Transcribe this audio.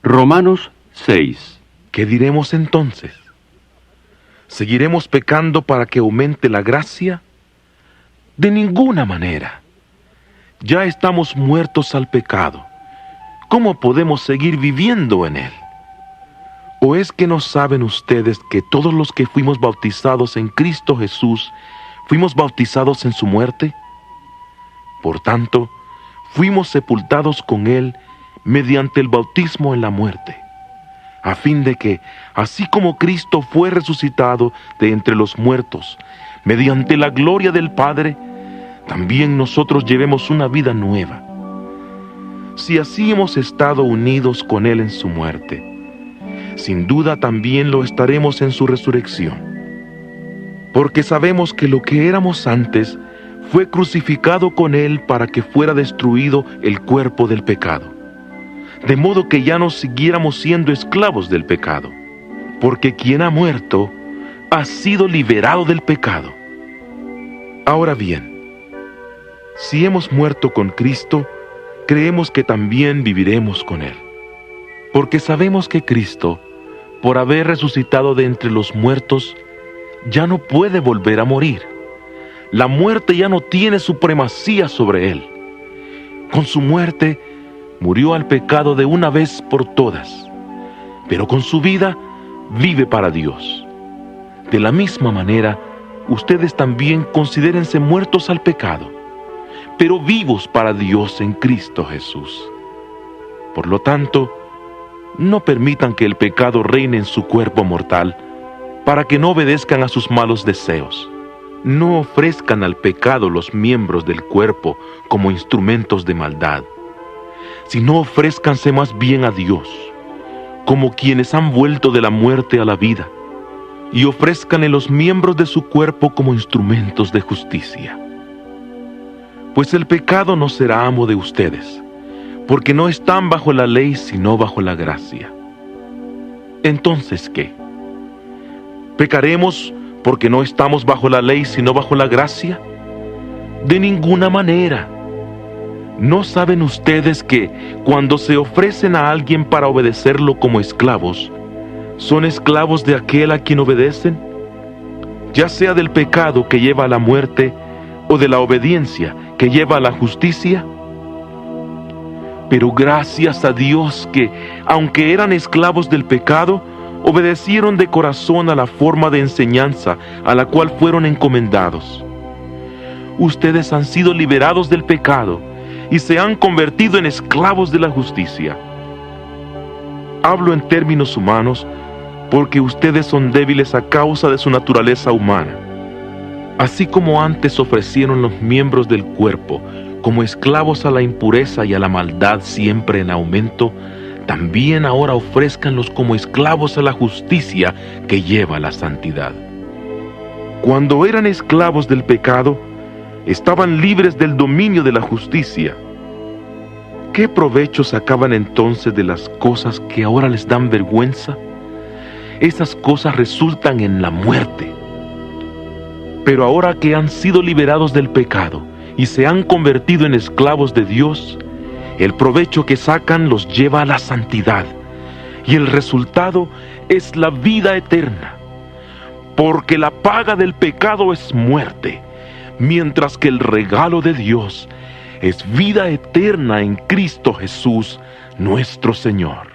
Romanos 6. ¿Qué diremos entonces? ¿Seguiremos pecando para que aumente la gracia? De ninguna manera. Ya estamos muertos al pecado. ¿Cómo podemos seguir viviendo en él? ¿O es que no saben ustedes que todos los que fuimos bautizados en Cristo Jesús, fuimos bautizados en su muerte? Por tanto, fuimos sepultados con él mediante el bautismo en la muerte, a fin de que, así como Cristo fue resucitado de entre los muertos, mediante la gloria del Padre, también nosotros llevemos una vida nueva. Si así hemos estado unidos con él en su muerte, sin duda también lo estaremos en su resurrección. Porque sabemos que lo que éramos antes fue crucificado con él para que fuera destruido el cuerpo del pecado, de modo que ya no siguiéramos siendo esclavos del pecado, porque quien ha muerto ha sido liberado del pecado. Ahora bien, si hemos muerto con Cristo, creemos que también viviremos con él, porque sabemos que Cristo, por haber resucitado de entre los muertos, ya no puede volver a morir. La muerte ya no tiene supremacía sobre él. Con su muerte, murió al pecado de una vez por todas, pero con su vida vive para Dios. De la misma manera, ustedes también considérense muertos al pecado, pero vivos para Dios en Cristo Jesús. Por lo tanto, no permitan que el pecado reine en su cuerpo mortal, para que no obedezcan a sus malos deseos. No ofrezcan al pecado los miembros del cuerpo como instrumentos de maldad, sino ofrézcanse más bien a Dios, como quienes han vuelto de la muerte a la vida, y ofrezcanle los miembros de su cuerpo como instrumentos de justicia. Pues el pecado no será amo de ustedes, porque no están bajo la ley sino bajo la gracia. Entonces, ¿qué? ¿Pecaremos porque no estamos bajo la ley sino bajo la gracia? De ninguna manera. ¿No saben ustedes que cuando se ofrecen a alguien para obedecerlo como esclavos, son esclavos de aquel a quien obedecen? Ya sea del pecado que lleva a la muerte o de la obediencia que lleva a la justicia. Pero gracias a Dios que, aunque eran esclavos del pecado, obedecieron de corazón a la forma de enseñanza a la cual fueron encomendados. Ustedes han sido liberados del pecado y se han convertido en esclavos de la justicia. Hablo en términos humanos porque ustedes son débiles a causa de su naturaleza humana. Así como antes ofrecieron los miembros del cuerpo como esclavos a la impureza y a la maldad siempre en aumento, también ahora ofrézcanlos como esclavos a la justicia que lleva a la santidad. Cuando eran esclavos del pecado, estaban libres del dominio de la justicia. ¿Qué provecho sacaban entonces de las cosas que ahora les dan vergüenza? Esas cosas resultan en la muerte. Pero ahora que han sido liberados del pecado y se han convertido en esclavos de Dios, el provecho que sacan los lleva a la santidad, y el resultado es la vida eterna. Porque la paga del pecado es muerte, mientras que el regalo de Dios es vida eterna en Cristo Jesús, nuestro Señor.